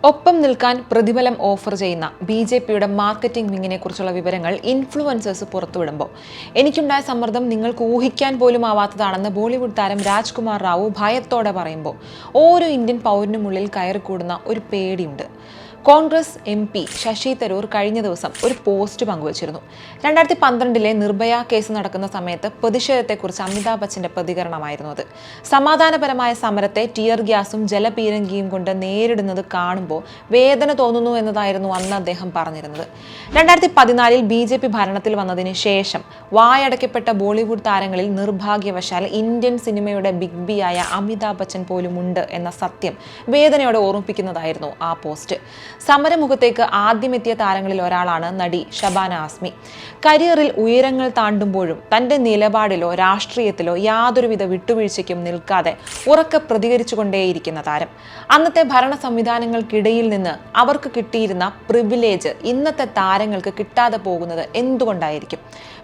ഒപ്പം നിൽക്കാൻ പ്രതിഫലം ഓഫർ ചെയ്യുന്ന ബി.ജെ.പിയുടെ മാർക്കറ്റിംഗ് വിങ്ങിനെ കുറിച്ചുള്ള വിവരങ്ങൾ ഇൻഫ്ലുവൻസേഴ്സ് പുറത്തുവിടുമ്പോൾ എനിക്കുണ്ടായ സമ്മർദ്ദം നിങ്ങൾക്ക് ഊഹിക്കാൻ പോലും ആവാത്തതാണെന്ന് ബോളിവുഡ് താരം രാജ്കുമാർ റാവു ഭയത്തോടെ പറയുമ്പോൾ ഓരോ ഇന്ത്യൻ പൗരനുമുള്ളിൽ കയറിക്കൂടുന്ന ഒരു പേടിയുണ്ട്. കോൺഗ്രസ് MP ശശി തരൂർ കഴിഞ്ഞ ദിവസം ഒരു പോസ്റ്റ് പങ്കുവച്ചിരുന്നു. 2012 നിർഭയ കേസ് നടക്കുന്ന സമയത്ത് പ്രതിഷേധത്തെക്കുറിച്ച് അമിതാഭ് ബച്ചന്റെ പ്രതികരണമായിരുന്നു അത്. സമാധാനപരമായ സമരത്തെ ടിയർ ഗ്യാസും ജലപീരങ്കിയും കൊണ്ട് നേരിടുന്നത് കാണുമ്പോൾ വേദന തോന്നുന്നു എന്നതായിരുന്നു അന്ന് അദ്ദേഹം പറഞ്ഞിരുന്നത്. 2014 BJP ഭരണത്തിൽ വന്നതിന് ശേഷം വായടക്കപ്പെട്ട ബോളിവുഡ് താരങ്ങളിൽ നിർഭാഗ്യവശാൽ ഇന്ത്യൻ സിനിമയുടെ ബിഗ് ബി ആയ അമിതാഭ് ബച്ചൻ പോലുമുണ്ട് എന്ന സത്യം വേദനയോടെ ഓർമ്മിപ്പിക്കുന്നതായിരുന്നു ആ പോസ്റ്റ്. സമരമുഖത്തേക്ക് ആദ്യമെത്തിയ താരങ്ങളിൽ ഒരാളാണ് നടി ഷബാന ആസ്മി. കരിയറിൽ ഉയരങ്ങൾ താണ്ടുമ്പോഴും തന്റെ നിലപാടിലോ രാഷ്ട്രീയത്തിലോ യാതൊരുവിധ വിട്ടുവീഴ്ചയ്ക്കും നിൽക്കാതെ ഉറക്കെ പ്രതികരിച്ചുകൊണ്ടേയിരിക്കുന്ന താരം. അന്നത്തെ ഭരണ സംവിധാനങ്ങൾക്കിടയിൽ നിന്ന് അവർക്ക് കിട്ടിയിരുന്ന പ്രിവിലേജ് ഇന്നത്തെ താരങ്ങൾക്ക് കിട്ടാതെ പോകുന്നത് എന്തുകൊണ്ടായിരിക്കും?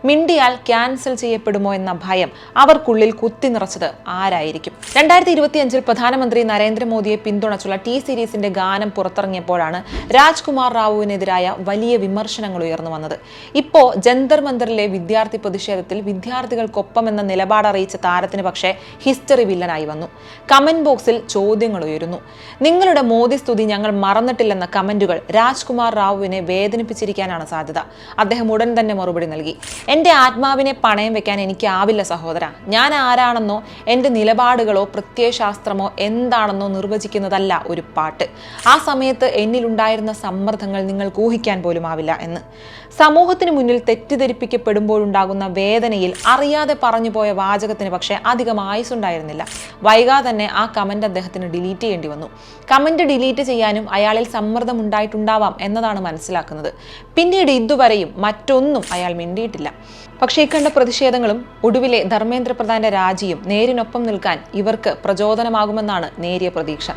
മിണ്ടിയാൽ ക്യാൻസൽ ചെയ്യപ്പെടുമോ എന്ന ഭയം അവർക്കുള്ളിൽ കുത്തി നിറച്ചത് ആരായിരിക്കും? 2025 പ്രധാനമന്ത്രി നരേന്ദ്രമോദിയെ പിന്തുണച്ചുള്ള T-Series ഗാനം പുറത്തിറങ്ങിയപ്പോഴാണ് രാജ്കുമാർ റാവുവിനെതിരായ വലിയ വിമർശനങ്ങൾ ഉയർന്നു വന്നത്. ഇപ്പോൾ ജന്തർ മന്ദറിലെ വിദ്യാർത്ഥി പ്രതിഷേധത്തിൽ വിദ്യാർത്ഥികൾക്കൊപ്പം എന്ന നിലപാട് അറിയിച്ച താരത്തിന് പക്ഷേ ഹിസ്റ്ററി വില്ലനായി വന്നു. കമന്റ് ബോക്സിൽ ചോദ്യങ്ങൾ ഉയരുന്നു. നിങ്ങളുടെ മോദി സ്തുതി ഞങ്ങൾ മറന്നിട്ടില്ലെന്ന കമന്റുകൾ രാജ്കുമാർ റാവുവിനെ വേദനിപ്പിച്ചിരിക്കാനാണ് സാധ്യത. അദ്ദേഹം ഉടൻ തന്നെ മറുപടി നൽകി. എൻ്റെ ആത്മാവിനെ പണയം വെക്കാൻ എനിക്കാവില്ല സഹോദര. ഞാൻ ആരാണെന്നോ എൻ്റെ നിലപാടുകളോ പ്രത്യയശാസ്ത്രമോ എന്താണെന്നോ നിർവചിക്കുന്നതല്ല ഒരു പാട്ട്. ആ സമയത്ത് എന്നിലുണ്ടായിരുന്ന സമ്മർദ്ദങ്ങൾ നിങ്ങൾക്ക് ഊഹിക്കാൻ പോലും ആവില്ല എന്ന്. സമൂഹത്തിന് മുന്നിൽ തെറ്റിദ്ധരിപ്പിക്കപ്പെടുമ്പോഴുണ്ടാകുന്ന വേദനയിൽ അറിയാതെ പറഞ്ഞു പോയ വാചകത്തിന് പക്ഷേ അധികം ആയുസുണ്ടായിരുന്നില്ല. വൈകാതെ തന്നെ ആ കമന്റ് അദ്ദേഹത്തിന് ഡിലീറ്റ് ചെയ്യേണ്ടി വന്നു. കമന്റ് ഡിലീറ്റ് ചെയ്യാനും അയാളിൽ സമ്മർദ്ദം ഉണ്ടായിട്ടുണ്ടാവാം എന്നതാണ് മനസ്സിലാക്കുന്നത്. പിന്നീട് ഇതുവരെയും മറ്റൊന്നും അയാൾ മിണ്ടിയിട്ടില്ല. പക്ഷേ ഇക്കണ്ട പ്രതിഷേധങ്ങളും ഒടുവിലെ ധർമ്മേന്ദ്ര പ്രധാന്റെ രാജിയും നേരിനൊപ്പം നിൽക്കാൻ ഇവർക്ക് പ്രചോദനമാകുമെന്നാണ് നേരിയ പ്രതീക്ഷ.